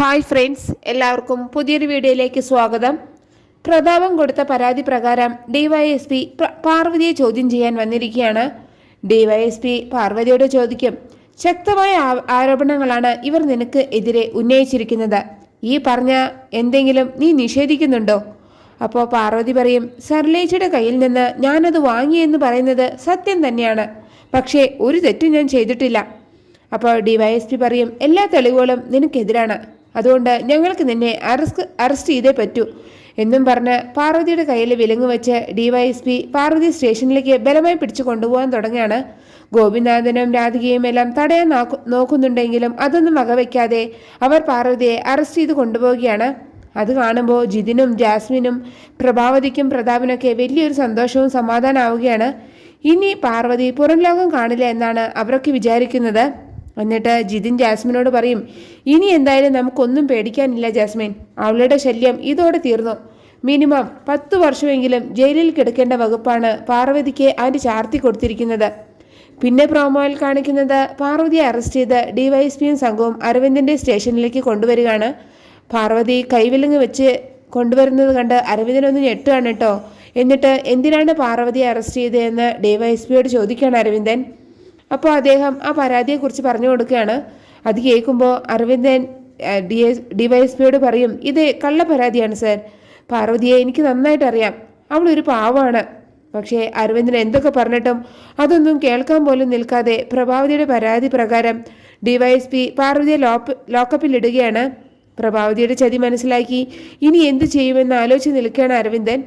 Hi friends, എല്ലാവർക്കും പുതിയൊരു വീഡിയോയിലേക്ക് സ്വാഗതം. പ്രതാപം കൊടുത്ത പരാതി പ്രകാരം ഡിവൈഎസ്പി പാർവതിയെ ചോദ്യം ചെയ്യാൻ വന്നിരിക്കുകയാണ്. ഡിവൈഎസ്പി പാർവതിയോട് ചോദിക്കും, ശക്തമായ ആരോപണങ്ങളാണ് ഇവർ നിനക്ക് എതിരെ ഉന്നയിച്ചിരിക്കുന്നത്. ഈ പറഞ്ഞ എന്തെങ്കിലും നീ നിഷേധിക്കുന്നുണ്ടോ? അപ്പോൾ പാർവതി പറയും, സർലേച്ചയുടെ കയ്യിൽ നിന്ന് ഞാനത് വാങ്ങിയെന്ന് പറയുന്നത് സത്യം തന്നെയാണ്. പക്ഷേ ഒരു തെറ്റും ഞാൻ ചെയ്തിട്ടില്ല. അപ്പോൾ ഡിവൈഎസ്പി പറയും, എല്ലാ തെളിവുകളും നിനക്കെതിരാണ്. അതുകൊണ്ട് ഞങ്ങൾക്ക് നിന്നെ അറസ്റ്റ് ചെയ്തേ പറ്റൂ എന്നും പറഞ്ഞ് പാർവതിയുടെ കയ്യിൽ വിലങ്ങ് വെച്ച് ഡിവൈഎസ്പി പാർവതി സ്റ്റേഷനിലേക്ക് ബലമായി പിടിച്ചു കൊണ്ടുപോകാൻ തുടങ്ങിയാണ്. ഗോപിനാഥനും രാധികയും എല്ലാം തടയാൻ നോക്കുന്നുണ്ടെങ്കിലും അതൊന്നും വകവയ്ക്കാതെ അവർ പാർവതിയെ അറസ്റ്റ് ചെയ്ത് കൊണ്ടുപോവുകയാണ്. അത് കാണുമ്പോൾ ജിതിനും ജാസ്മിനും പ്രഭാവതിക്കും പ്രതാപനൊക്കെ വലിയൊരു സന്തോഷവും സമാധാനമാവുകയാണ്. ഇനി പാർവതി പുറം ലോകം കാണില്ല എന്നാണ് അവരൊക്കെ വിചാരിക്കുന്നത്. എന്നിട്ട് ജിതിൻ ജാസ്മിനോട് പറയും, ഇനി എന്തായാലും നമുക്കൊന്നും പേടിക്കാനില്ല ജാസ്മിൻ, അവളുടെ ശല്യം ഇതോടെ തീർന്നു. മിനിമം 10 വർഷമെങ്കിലും ജയിലിൽ കിടക്കേണ്ട വകുപ്പാണ് പാർവതിക്ക് അതിന് ചാർത്തി കൊടുത്തിരിക്കുന്നത്. പിന്നെ പ്രോമോയിൽ കാണിക്കുന്നത് പാർവതിയെ അറസ്റ്റ് ചെയ്ത് ഡിവൈഎസ്പിയും സംഘവും അരവിന്ദന്റെ സ്റ്റേഷനിലേക്ക് കൊണ്ടുവരികയാണ്. പാർവതി കൈവിലങ്ങ് വെച്ച് കൊണ്ടുവരുന്നത് കണ്ട് അരവിന്ദനൊന്ന് ഞെട്ടുകയാണ് കേട്ടോ. എന്നിട്ട് എന്തിനാണ് പാർവതിയെ അറസ്റ്റ് ചെയ്തതെന്ന് ഡിവൈഎസ്പിയോട് ചോദിക്കുകയാണ് അരവിന്ദൻ. അപ്പോൾ അദ്ദേഹം ആ പരാതിയെക്കുറിച്ച് പറഞ്ഞു കൊടുക്കുകയാണ്. അത് കേൾക്കുമ്പോൾ അരവിന്ദൻ ഡിവൈഎസ്പിയോട് പറയും, ഇത് കള്ള പരാതിയാണ് സർ. പാർവതിയെ എനിക്ക് നന്നായിട്ട് അറിയാം, അവളൊരു പാവമാണ്. പക്ഷേ അരവിന്ദൻ എന്തൊക്കെ പറഞ്ഞിട്ടും അതൊന്നും കേൾക്കാൻ പോലും നിൽക്കാതെ പ്രഭാവതിയുടെ പരാതി പ്രകാരം ഡിവൈഎസ്പി പാർവതിയെ ലോക്കപ്പിൽ ഇടുകയാണ്. പ്രഭാവതിയുടെ ചതി മനസ്സിലാക്കി ഇനി എന്ത് ചെയ്യുമെന്ന് ആലോചിച്ച് നിൽക്കുകയാണ് അരവിന്ദൻ.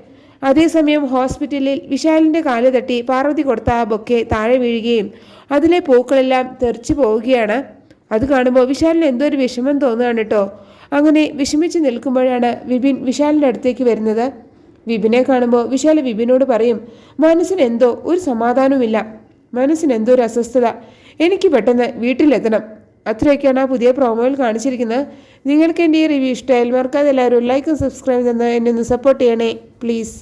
അതേസമയം ഹോസ്പിറ്റലിൽ വിശാലിന്റെ കാല് തട്ടി പാർവതി കൊടുത്ത ആ ബൊക്കെ താഴെ വീഴുകയും അതിലെ പൂക്കളെല്ലാം തെറിച്ചു പോവുകയാണ്. അത് കാണുമ്പോൾ വിശാലിന് എന്തോ ഒരു വിഷമം തോന്നുകയാണ് കേട്ടോ. അങ്ങനെ വിഷമിച്ച് നിൽക്കുമ്പോഴാണ് വിപിൻ വിശാലിൻ്റെ അടുത്തേക്ക് വരുന്നത്. വിപിനെ കാണുമ്പോൾ വിശാൽ വിപിനോട് പറയും, മനസ്സിന് എന്തോ ഒരു സമാധാനവുമില്ല, മനസ്സിന് എന്തോ ഒരു അസ്വസ്ഥത, എനിക്ക് പെട്ടെന്ന് വീട്ടിലെത്തണം. അത്രയൊക്കെയാണ് ആ പുതിയ പ്രോമോയിൽ കാണിച്ചിരിക്കുന്നത്. നിങ്ങൾക്ക് എൻ്റെ ഈ റിവ്യൂ ഇഷ്ടമായാൽ മറക്കാതെ എല്ലാവരും ലൈക്കും സബ്സ്ക്രൈബ് തന്ന് എന്നെ ഒന്ന് സപ്പോർട്ട് ചെയ്യണേ പ്ലീസ്.